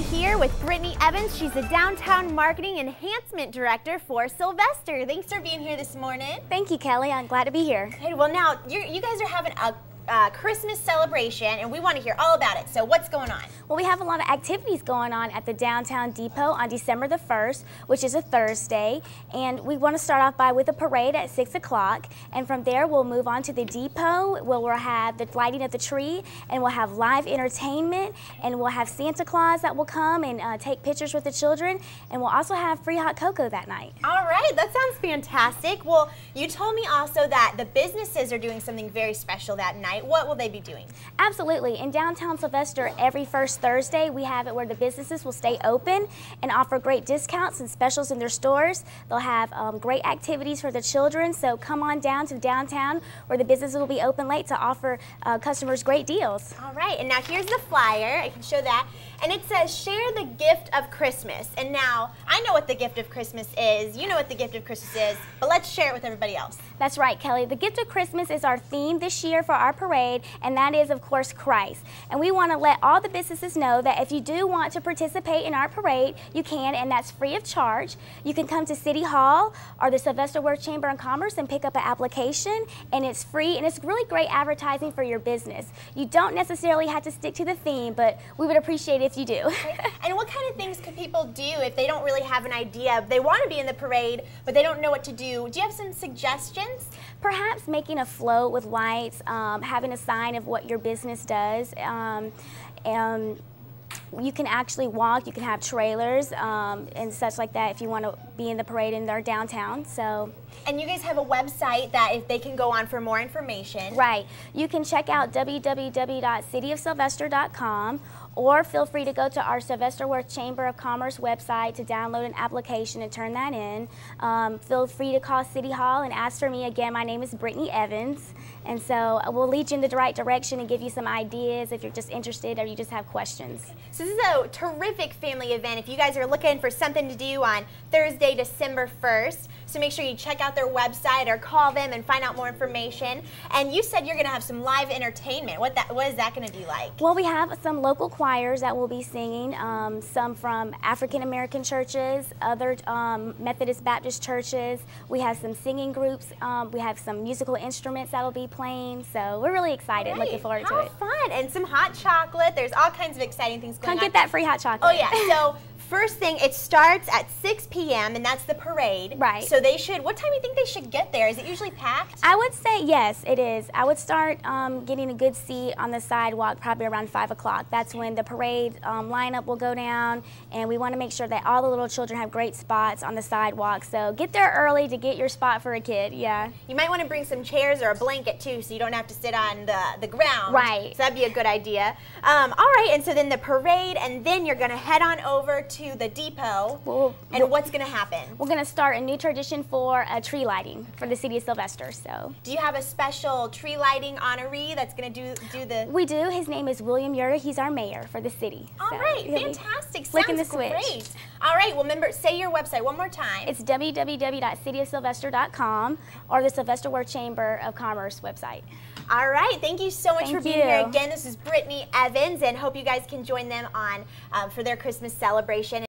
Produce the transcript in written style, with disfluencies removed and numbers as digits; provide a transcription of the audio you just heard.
here with Brittany Evans. She's the Downtown Marketing Enhancement Director for Sylvester. Thanks for being here this morning. Thank you, Kelly. I'm glad to be here. Hey, well now, you guys are having a Christmas celebration, and we want to hear all about it. So what's going on? Well, we have a lot of activities going on at the Downtown Depot on December the 1st, which is a Thursday. And we want to start off with a parade at 6 o'clock. And from there, we'll move on to the depot, where we'll have the lighting of the tree, and we'll have live entertainment, and we'll have Santa Claus that will come and take pictures with the children. And we'll also have free hot cocoa that night. All right, that sounds fantastic. Well, you told me also that the businesses are doing something very special that night. What will they be doing? Absolutely. In downtown Sylvester, every first Thursday, we have it where the businesses will stay open and offer great discounts and specials in their stores. They'll have great activities for the children, so come on down to downtown where the businesses will be open late to offer customers great deals. All right, and now here's the flyer. I can show that. And it says, share the gift of Christmas. And now, I know what the gift of Christmas is. You know what the gift of Christmas is, but let's share it with everybody else. That's right, Kelly. The gift of Christmas is our theme this year for our parade, and that is, of course, Christ. And we want to let all the businesses know that if you do want to participate in our parade, you can, and that's free of charge. You can come to City Hall or the Sylvester Worth Chamber of Commerce and pick up an application, and it's free, and it's really great advertising for your business. You don't necessarily have to stick to the theme, but we would appreciate it if you do. Okay. And what kind of things could people do if they don't really have an idea? They want to be in the parade, but they don't know what to do. Do you have some suggestions? Perhaps making a float with lights, having a sign of what your business does. And you can actually walk, you can have trailers and such like that if you want to be in the parade in our downtown. So. And you guys have a website that if they can go on for more information. Right. You can check out www.cityofsylvester.com, or feel free to go to our Sylvester Worth Chamber of Commerce website to download an application and turn that in. Feel free to call City Hall and ask for me. Again, my name is Brittany Evans, and so we'll lead you in the right direction and give you some ideas if you're just interested or you just have questions. So this is a terrific family event if you guys are looking for something to do on Thursday, December 1st. So make sure you check out their website or call them and find out more information. And you said you're going to have some live entertainment. What is that going to be like? Well, we have some local choirs that will be singing, some from African American churches, other Methodist Baptist churches. We have some singing groups. We have some musical instruments that will be playing. So we're really excited, looking forward to it. How fun. And some hot chocolate. There's all kinds of exciting things going on. Come get that free hot chocolate. Oh, yeah. So first thing, it starts at 6 p.m. and that's the parade. Right. So they should, what time do you think they should get there? Is it usually packed? I would say yes, it is. I would start getting a good seat on the sidewalk probably around 5 o'clock. That's when the parade lineup will go down, and we want to make sure that all the little children have great spots on the sidewalk. So get there early to get your spot for a kid, yeah. You might want to bring some chairs or a blanket too, so you don't have to sit on the ground. Right. So that'd be a good idea. All right, and so then the parade, and then you're going to head on over to the depot. And what's going to happen? We're going to start a new tradition for tree lighting for the city of Sylvester. So, do you have a special tree lighting honoree that's going to do the? We do. His name is William Yurda. He's our mayor for the city. All right, fantastic. Flicking the switch. Great. All right, well, remember, say your website one more time. It's www.cityofsylvester.com or the Sylvester Worth Chamber of Commerce website. All right, thank you so much for being here again. This is Brittany Evans, and hope you guys can join them on for their Christmas celebration.